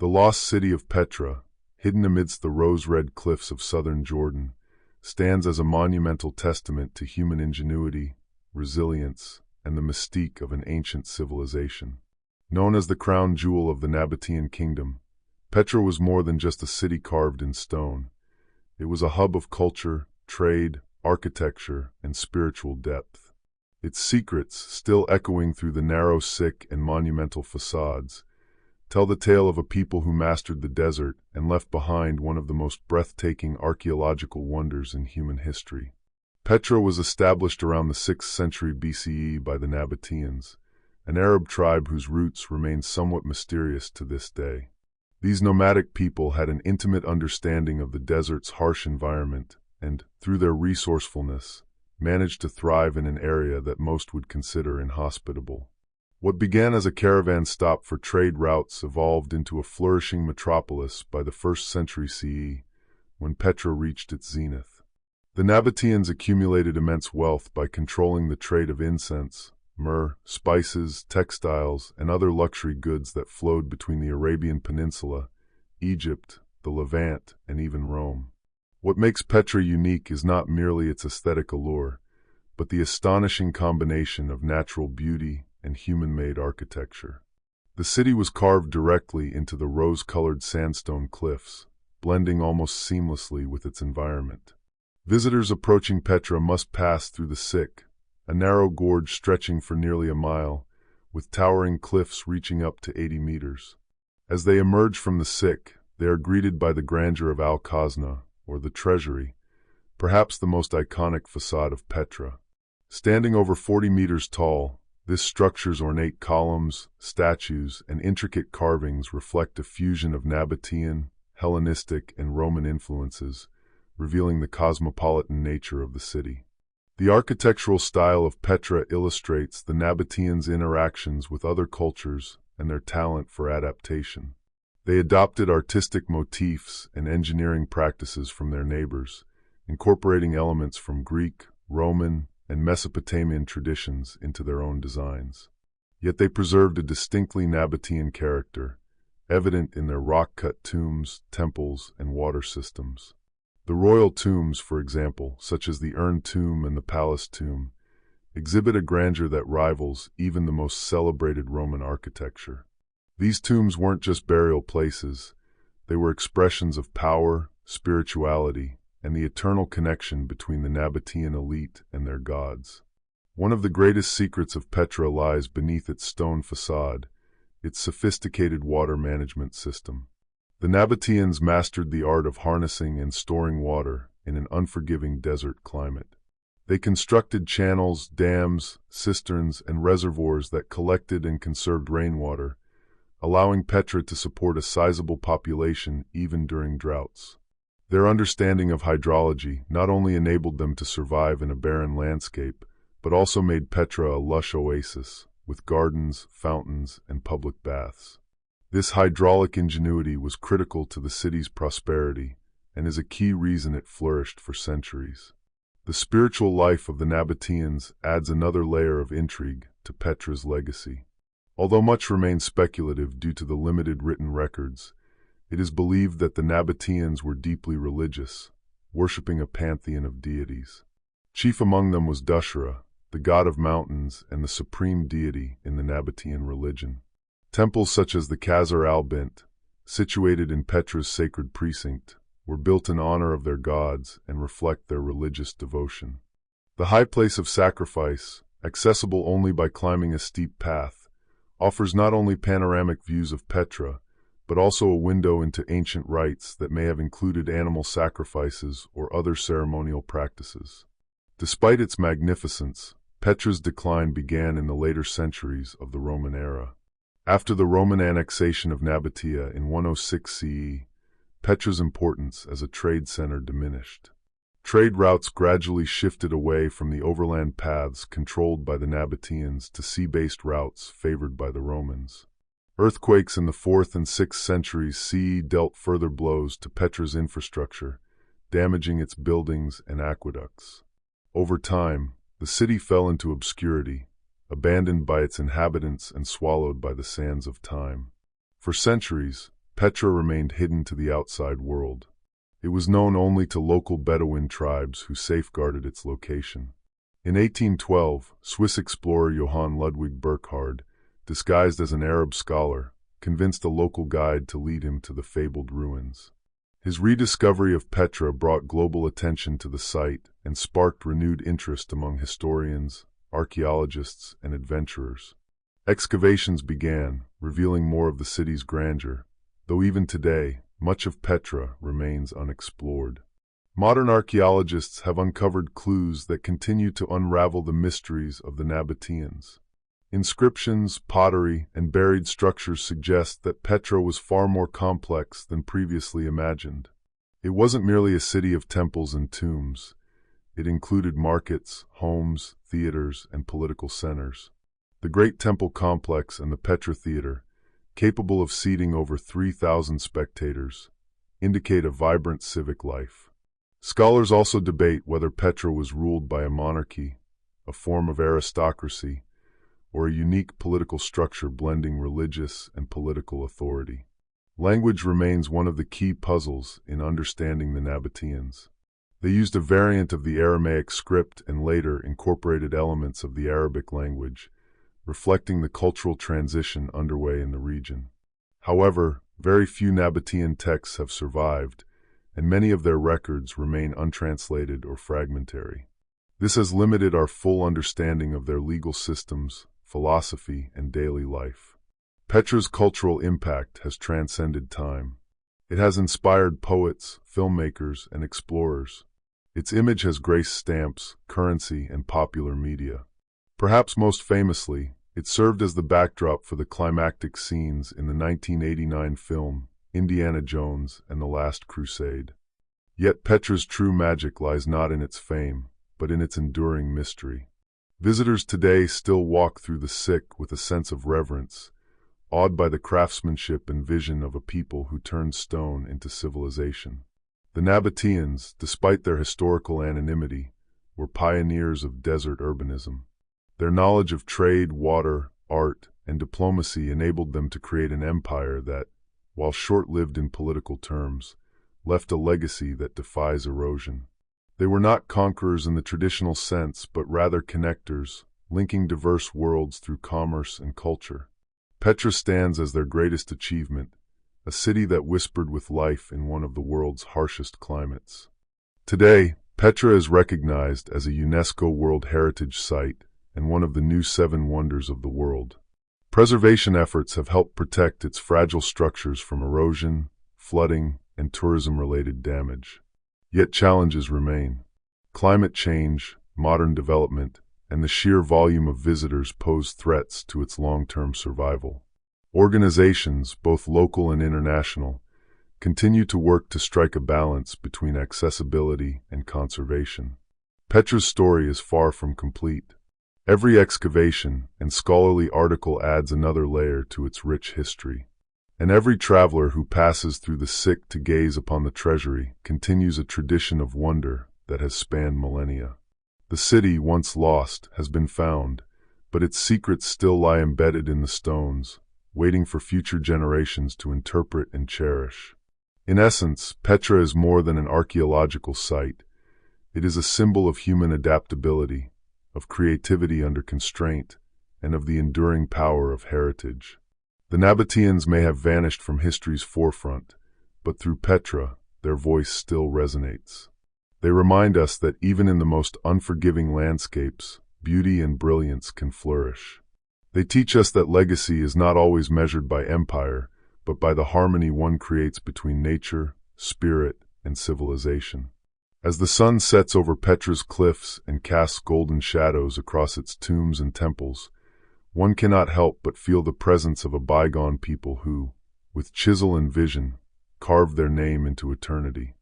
lost city of Petra, hidden amidst the rose-red cliffs of southern Jordan, stands as a monumental testament to human ingenuity, resilience, and the mystique of an ancient civilization. Known as the crown jewel of the Nabataean kingdom, Petra was more than just a city carved in stone. It was a hub of culture, trade, architecture, and spiritual depth. Its secrets, still echoing through the narrow, sick, and monumental facades, tell the tale of a people who mastered the desert and left behind one of the most breathtaking archaeological wonders in human history. Petra was established around the 6th century BCE by the Nabataeans, an Arab tribe whose roots remain somewhat mysterious to this day. These nomadic people had an intimate understanding of the desert's harsh environment and, through their resourcefulness, managed to thrive in an area that most would consider inhospitable. What began as a caravan stop for trade routes evolved into a flourishing metropolis by the 1st century CE, when Petra reached its zenith. The Nabataeans accumulated immense wealth by controlling the trade of incense, myrrh, spices, textiles, and other luxury goods that flowed between the Arabian Peninsula, Egypt, the Levant, and even Rome. What makes Petra unique is not merely its aesthetic allure, but the astonishing combination of natural beauty and human-made architecture. The city was carved directly into the rose-colored sandstone cliffs, blending almost seamlessly with its environment. Visitors approaching Petra must pass through the Sick, a narrow gorge stretching for nearly a mile, with towering cliffs reaching up to 80 meters. As they emerge from the Sick, they are greeted by the grandeur of Al-Khazna, or the Treasury, perhaps the most iconic facade of Petra. Standing over 40 meters tall, this structure's ornate columns, statues, and intricate carvings reflect a fusion of Nabataean, Hellenistic, and Roman influences, revealing the cosmopolitan nature of the city. The architectural style of Petra illustrates the Nabataeans' interactions with other cultures and their talent for adaptation. They adopted artistic motifs and engineering practices from their neighbors, incorporating elements from Greek, Roman, and Mesopotamian traditions into their own designs. Yet they preserved a distinctly Nabataean character, evident in their rock-cut tombs, temples, and water systems. The royal tombs, for example, such as the urn tomb and the palace tomb, exhibit a grandeur that rivals even the most celebrated Roman architecture. These tombs weren't just burial places, they were expressions of power, spirituality, and the eternal connection between the Nabataean elite and their gods. One of the greatest secrets of Petra lies beneath its stone facade, its sophisticated water management system. The Nabataeans mastered the art of harnessing and storing water in an unforgiving desert climate. They constructed channels, dams, cisterns, and reservoirs that collected and conserved rainwater, allowing Petra to support a sizable population even during droughts. Their understanding of hydrology not only enabled them to survive in a barren landscape, but also made Petra a lush oasis, with gardens, fountains, and public baths. This hydraulic ingenuity was critical to the city's prosperity and is a key reason it flourished for centuries. The spiritual life of the Nabataeans adds another layer of intrigue to Petra's legacy. Although much remains speculative due to the limited written records, it is believed that the Nabataeans were deeply religious, worshipping a pantheon of deities. Chief among them was Dushra, the god of mountains and the supreme deity in the Nabataean religion. Temples such as the Qasr al-Bint, situated in Petra's sacred precinct, were built in honor of their gods and reflect their religious devotion. The high place of sacrifice, accessible only by climbing a steep path, offers not only panoramic views of Petra, but also a window into ancient rites that may have included animal sacrifices or other ceremonial practices. Despite its magnificence, Petra's decline began in the later centuries of the Roman era. After the Roman annexation of Nabatea in 106 CE, Petra's importance as a trade center diminished. Trade routes gradually shifted away from the overland paths controlled by the Nabataeans to sea-based routes favored by the Romans. Earthquakes in the 4th and 6th centuries CE dealt further blows to Petra's infrastructure, damaging its buildings and aqueducts. Over time, the city fell into obscurity, abandoned by its inhabitants and swallowed by the sands of time. For centuries, Petra remained hidden to the outside world. It was known only to local Bedouin tribes who safeguarded its location. In 1812, Swiss explorer Johann Ludwig Burckhardt, disguised as an Arab scholar, convinced a local guide to lead him to the fabled ruins. His rediscovery of Petra brought global attention to the site and sparked renewed interest among historians, archaeologists, and adventurers. Excavations began, revealing more of the city's grandeur, though even today, much of Petra remains unexplored. Modern archaeologists have uncovered clues that continue to unravel the mysteries of the Nabataeans. Inscriptions, pottery, and buried structures suggest that Petra was far more complex than previously imagined. It wasn't merely a city of temples and tombs. It included markets, homes, theaters, and political centers. The Great Temple Complex and the Petra Theater, capable of seating over 3,000 spectators, indicate a vibrant civic life. Scholars also debate whether Petra was ruled by a monarchy, a form of aristocracy, or a unique political structure blending religious and political authority. Language remains one of the key puzzles in understanding the Nabataeans. They used a variant of the Aramaic script and later incorporated elements of the Arabic language, reflecting the cultural transition underway in the region. However, very few Nabataean texts have survived, and many of their records remain untranslated or fragmentary. This has limited our full understanding of their legal systems, philosophy, and daily life. Petra's cultural impact has transcended time. It has inspired poets, filmmakers, and explorers. Its image has graced stamps, currency, and popular media. Perhaps most famously, it served as the backdrop for the climactic scenes in the 1989 film Indiana Jones and the Last Crusade. Yet Petra's true magic lies not in its fame, but in its enduring mystery. Visitors today still walk through the Sick with a sense of reverence, awed by the craftsmanship and vision of a people who turned stone into civilization. The Nabataeans, despite their historical anonymity, were pioneers of desert urbanism. Their knowledge of trade, water, art, and diplomacy enabled them to create an empire that, while short-lived in political terms, left a legacy that defies erosion. They were not conquerors in the traditional sense, but rather connectors, linking diverse worlds through commerce and culture. Petra stands as their greatest achievement, a city that whispered with life in one of the world's harshest climates. Today, Petra is recognized as a UNESCO World Heritage Site and one of the new 7 wonders of the world. Preservation efforts have helped protect its fragile structures from erosion, flooding, and tourism-related damage. Yet challenges remain. Climate change, modern development, and the sheer volume of visitors pose threats to its long-term survival. Organizations, both local and international, continue to work to strike a balance between accessibility and conservation. Petra's story is far from complete. Every excavation and scholarly article adds another layer to its rich history. And every traveler who passes through the Sick to gaze upon the treasury continues a tradition of wonder that has spanned millennia. The city, once lost, has been found, but its secrets still lie embedded in the stones, waiting for future generations to interpret and cherish. In essence, Petra is more than an archaeological site. It is a symbol of human adaptability, of creativity under constraint, and of the enduring power of heritage. The Nabataeans may have vanished from history's forefront, but through Petra, their voice still resonates. They remind us that even in the most unforgiving landscapes, beauty and brilliance can flourish. They teach us that legacy is not always measured by empire, but by the harmony one creates between nature, spirit, and civilization. As the sun sets over Petra's cliffs and casts golden shadows across its tombs and temples, one cannot help but feel the presence of a bygone people who, with chisel and vision, carved their name into eternity.